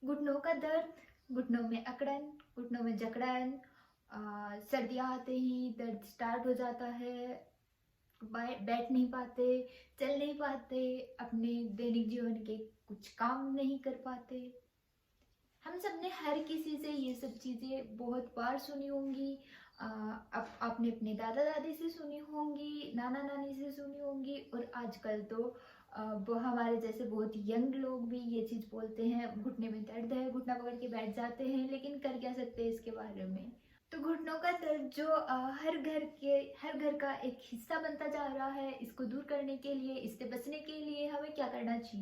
घुटनों का दर्द, घुटनों में अकड़न, घुटनों में जकड़न, सर्दियाँ आते ही दर्द स्टार्ट हो जाता है, बैठ नहीं पाते, चल नहीं पाते, अपने दैनिक जीवन के कुछ काम नहीं कर पाते। हम सब ने हर किसी से ये सब चीज़ें बहुत बार सुनी होंगी। आपने अपने दादा दादी से सुनी होंगी, नाना नानी से सुनी होंगी, और आजकल तो वो हमारे जैसे बहुत यंग लोग भी ये चीज़ बोलते हैं, घुटने में दर्द है, घुटना पकड़ के बैठ जाते हैं, लेकिन कर क्या सकते हैं इसके बारे में। तो घुटनों का दर्द जो हर घर का एक हिस्सा बनता जा रहा है, इसको दूर करने के लिए, इससे बचने के लिए हमें क्या करना चाहिए?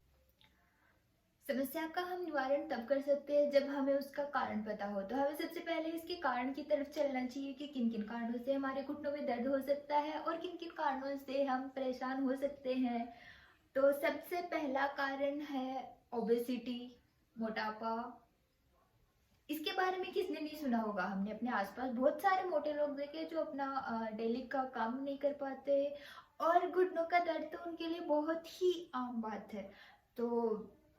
समस्या का हम निवारण तब कर सकते हैं जब हमें उसका कारण पता हो। तो हमें सबसे पहले इसके कारण की तरफ चलना चाहिए कि किन किन कारणों से हमारे घुटनों में दर्द हो सकता है और किन किन कारणों से हम परेशान हो सकते हैं। तो सबसे पहला कारण है ओबेसिटी, मोटापा। इसके बारे में किसने नहीं सुना होगा? हमने अपने आसपास बहुत सारे मोटे लोग देखे जो अपना डेली का काम नहीं कर पाते, और घुटनों का दर्द तो उनके लिए बहुत ही आम बात है। तो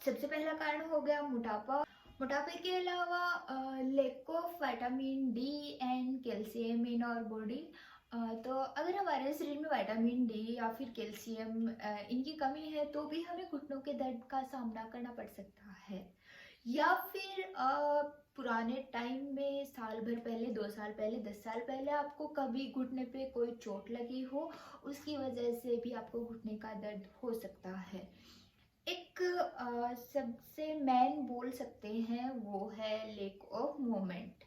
सबसे पहला कारण हो गया मोटापा। मोटापे के अलावा lack of vitamin D and calcium in our body. तो अगर हमारे शरीर में विटामिन डी या फिर कैल्शियम इनकी कमी है तो भी हमें घुटनों के दर्द का सामना करना पड़ सकता है। या फिर पुराने टाइम में साल भर पहले, 2 साल पहले, 10 साल पहले आपको कभी घुटने पे कोई चोट लगी हो, उसकी वजह से भी आपको घुटने का दर्द हो सकता है। एक सबसे मेन बोल सकते हैं वो है लेक ऑफ मूवमेंट।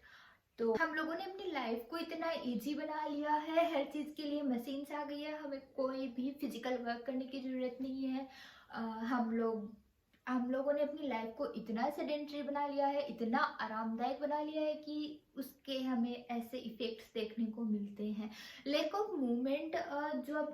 तो हम लोगों ने अपनी लाइफ को इतना इजी बना लिया है, हर चीज़ के लिए मशीन्स आ गई है, हमें कोई भी फिजिकल वर्क करने की ज़रूरत नहीं है। अ, हम लोगों ने अपनी लाइफ को इतना सेडेंटरी बना लिया है, इतना आरामदायक बना लिया है कि उसके हमें ऐसे इफ़ेक्ट्स देखने को मिलते हैं। लैक ऑफ मूवमेंट,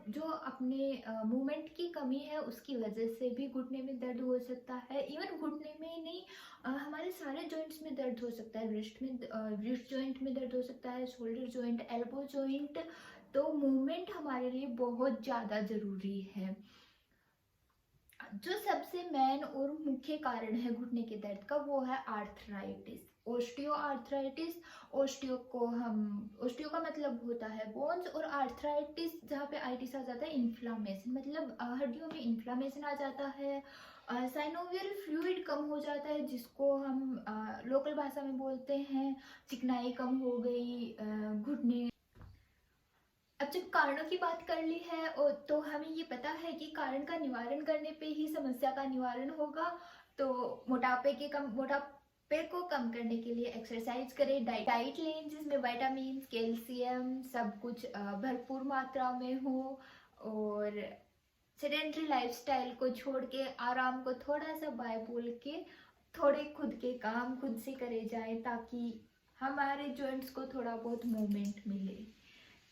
जो अपने मूवमेंट की कमी है उसकी वजह से भी घुटने में दर्द हो सकता है। इवन घुटने में ही नहीं, हमारे सारे जॉइंट्स में दर्द हो सकता है। रिस्ट जॉइंट में दर्द हो सकता है, शोल्डर जॉइंट, एल्बो जॉइंट। तो मूवमेंट हमारे लिए बहुत ज़्यादा ज़रूरी है। जो सबसे मेन और मुख्य कारण है घुटने के दर्द का वो है आर्थराइटिस, ओस्टियो आर्थराइटिस। ओस्टियो का मतलब होता है बोन्स, और आर्थराइटिस जहाँ पे आइटिस आ जाता है इन्फ्लामेशन, मतलब हड्डियों में इन्फ्लामेशन आ जाता है। साइनोवियल फ्लूइड कम हो जाता है, जिसको हम लोकल भाषा में बोलते हैं चिकनाई कम हो गई घुटने। अब जब कारणों की बात कर ली है तो हमें ये पता है कि कारण का निवारण करने पे ही समस्या का निवारण होगा। तो मोटापे को कम करने के लिए एक्सरसाइज करें, डाइट लें जिसमें विटामिन, कैल्शियम सब कुछ भरपूर मात्रा में हो, और सेडेंट्री लाइफस्टाइल को छोड़ के आराम को थोड़ा सा बाय बोल के थोड़े खुद के काम खुद से करे जाएं, ताकि हमारे जॉइंट्स को थोड़ा बहुत मूवमेंट मिले।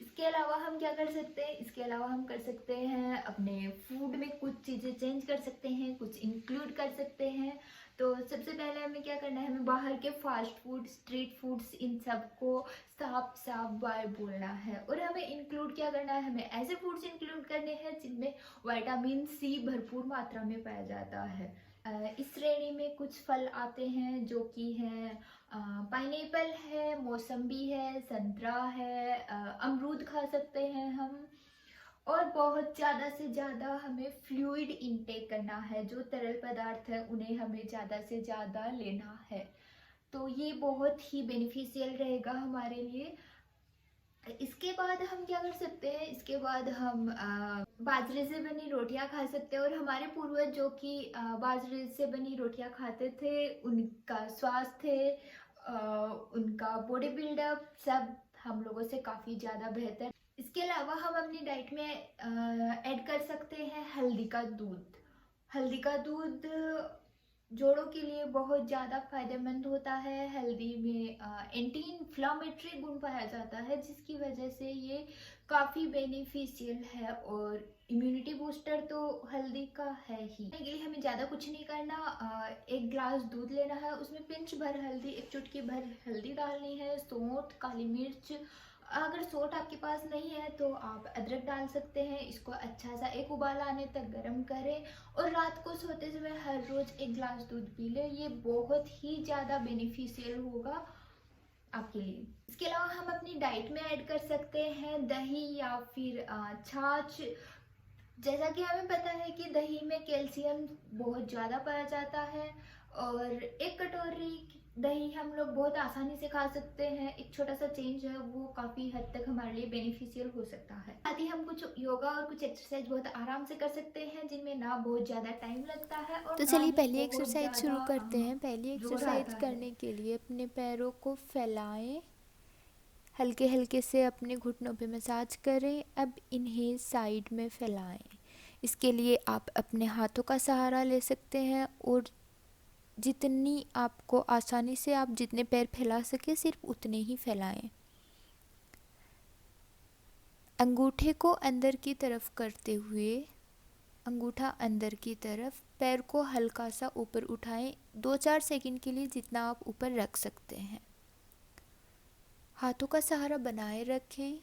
इसके अलावा हम क्या कर सकते हैं? इसके अलावा हम कर सकते हैं अपने फूड में कुछ चीज़ें चेंज कर सकते हैं, कुछ इंक्लूड कर सकते हैं। तो सबसे पहले हमें क्या करना है? हमें बाहर के फास्ट फूड, स्ट्रीट फूड्स, इन सबको साफ साफ बाय बोलना है, और हमें इंक्लूड क्या करना है? हमें ऐसे फूड्स इंक्लूड करने हैं जिनमें विटामिन सी भरपूर मात्रा में पाया जाता है। इस श्रेणी में कुछ फल आते हैं जो कि हैं पाइनएप्पल है, मौसम्बी है, संतरा है, अमरूद खा सकते हैं हम। और बहुत ज़्यादा से ज़्यादा हमें फ्लूइड इनटेक करना है, जो तरल पदार्थ है उन्हें हमें ज़्यादा से ज़्यादा लेना है। तो ये बहुत ही बेनिफिशियल रहेगा हमारे लिए। इसके बाद हम क्या कर सकते हैं? इसके बाद हम बाजरे से बनी रोटियां खा सकते हैं, और हमारे पूर्वज जो कि बाजरे से बनी रोटियां खाते थे, उनका स्वास्थ्य, उनका बॉडी बिल्डअप सब हम लोगों से काफ़ी ज़्यादा बेहतर। इसके अलावा हम अपनी डाइट में ऐड कर सकते हैं हल्दी का दूध। हल्दी का दूध जोड़ों के लिए बहुत ज़्यादा फायदेमंद होता है। हल्दी में एंटी इन्फ्लामेटरी गुण पाया जाता है, जिसकी वजह से ये काफ़ी बेनिफिशियल है, और इम्यूनिटी बूस्टर तो हल्दी का है ही। इसके लिए हमें ज़्यादा कुछ नहीं करना, 1 ग्लास दूध लेना है, उसमें पिंच भर हल्दी, 1 चुटकी भर हल्दी डालनी है, सौंठ, काली मिर्च, अगर सोट आपके पास नहीं है तो आप अदरक डाल सकते हैं। इसको अच्छा सा एक उबाल आने तक गर्म करें और रात को सोते समय हर रोज़ 1 गिलास दूध पी लें। ये बहुत ही ज़्यादा बेनिफिशियल होगा आपके लिए। इसके अलावा हम अपनी डाइट में ऐड कर सकते हैं दही या फिर छाछ। जैसा कि हमें पता है कि दही में कैल्शियम बहुत ज़्यादा पाया जाता है और 1 कटोरी दही हम लोग बहुत आसानी से खा सकते हैं। एक छोटा सा चेंज है वो काफ़ी हद तक हमारे लिए बेनिफिशियल हो सकता है। साथ ही हम कुछ योगा और कुछ एक्सरसाइज बहुत आराम से कर सकते हैं जिनमें ना बहुत ज़्यादा टाइम लगता है और तो ना चलिए ही पहली बहुत एक्सरसाइज ज़्यादा शुरू करते हैं। पहली जोर एक्सरसाइज आता है। करने के लिए अपने पैरों को फैलाएं, हल्के हल्के से अपने घुटनों पे मसाज करें। अब इन्हें साइड में फैलाएं। इसके लिए आप अपने हाथों का सहारा ले सकते हैं और जितनी आपको आसानी से आप जितने पैर फैला सके सिर्फ उतने ही फैलाएं। अंगूठे को अंदर की तरफ करते हुए, अंगूठा अंदर की तरफ, पैर को हल्का सा ऊपर उठाएं 2-4 सेकंड के लिए, जितना आप ऊपर रख सकते हैं। हाथों का सहारा बनाए रखें।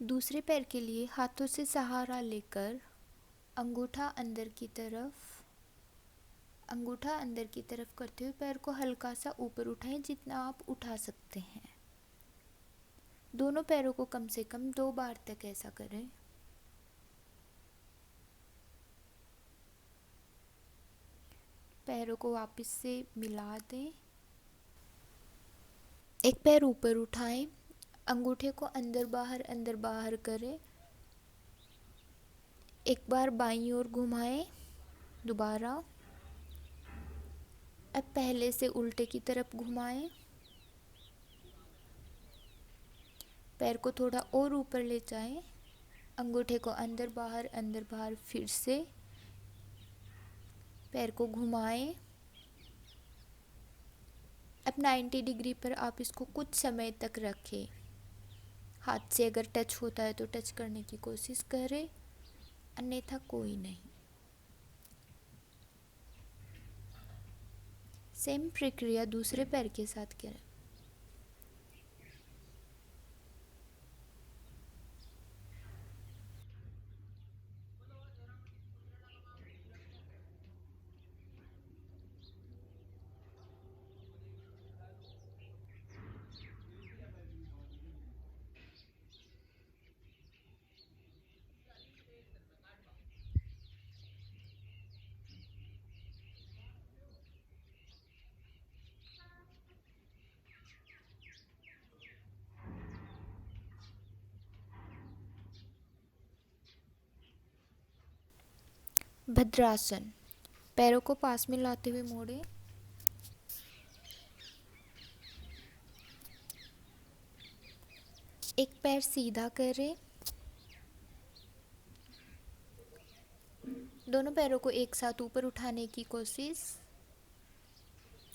दूसरे पैर के लिए हाथों से सहारा लेकर अंगूठा अंदर की तरफ, अंगूठा अंदर की तरफ करते हुए पैर को हल्का सा ऊपर उठाएं जितना आप उठा सकते हैं। दोनों पैरों को कम से कम 2 बार तक ऐसा करें। पैरों को वापस से मिला दें। एक पैर ऊपर उठाएं, अंगूठे को अंदर बाहर करें। एक बार बाईं ओर घुमाएं, दोबारा। अब पहले से उल्टे की तरफ घुमाएं। पैर को थोड़ा और ऊपर ले जाएं, अंगूठे को अंदर बाहर फिर से। पैर को घुमाएं। अब 90 डिग्री पर आप इसको कुछ समय तक रखें। हाथ से अगर टच होता है तो टच करने की कोशिश करें, अन्यथा कोई नहीं। सेम प्रक्रिया दूसरे पैर के साथ करें। भद्रासन, पैरों को पास में लाते हुए मोड़ें। एक पैर सीधा करें। दोनों पैरों को एक साथ ऊपर उठाने की कोशिश।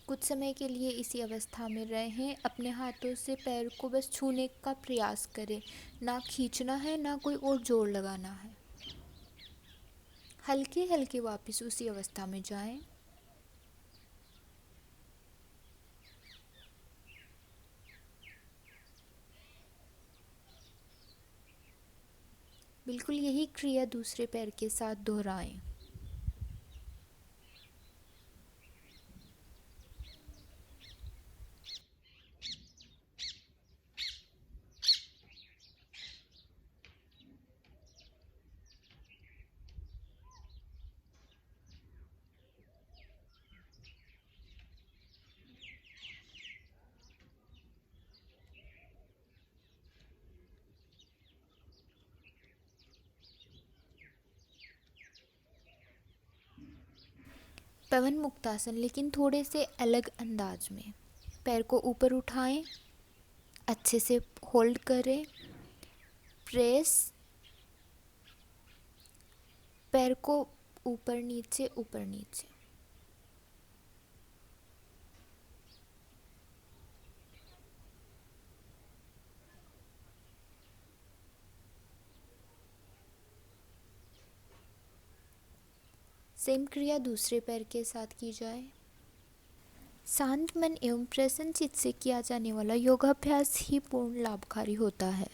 कुछ समय के लिए इसी अवस्था में रहें। अपने हाथों से पैर को बस छूने का प्रयास करें, ना खींचना है ना कोई और जोर लगाना है। हल्के हल्के वापस उसी अवस्था में जाएं। बिल्कुल यही क्रिया दूसरे पैर के साथ दोहराएं। पवन मुक्तासन, लेकिन थोड़े से अलग अंदाज में। पैर को ऊपर उठाएं, अच्छे से होल्ड करें, प्रेस। पैर को ऊपर नीचे ऊपर नीचे। सेम क्रिया दूसरे पैर के साथ की जाए। शांत मन एवं प्रसन्न चित्त से किया जाने वाला योगाभ्यास ही पूर्ण लाभकारी होता है।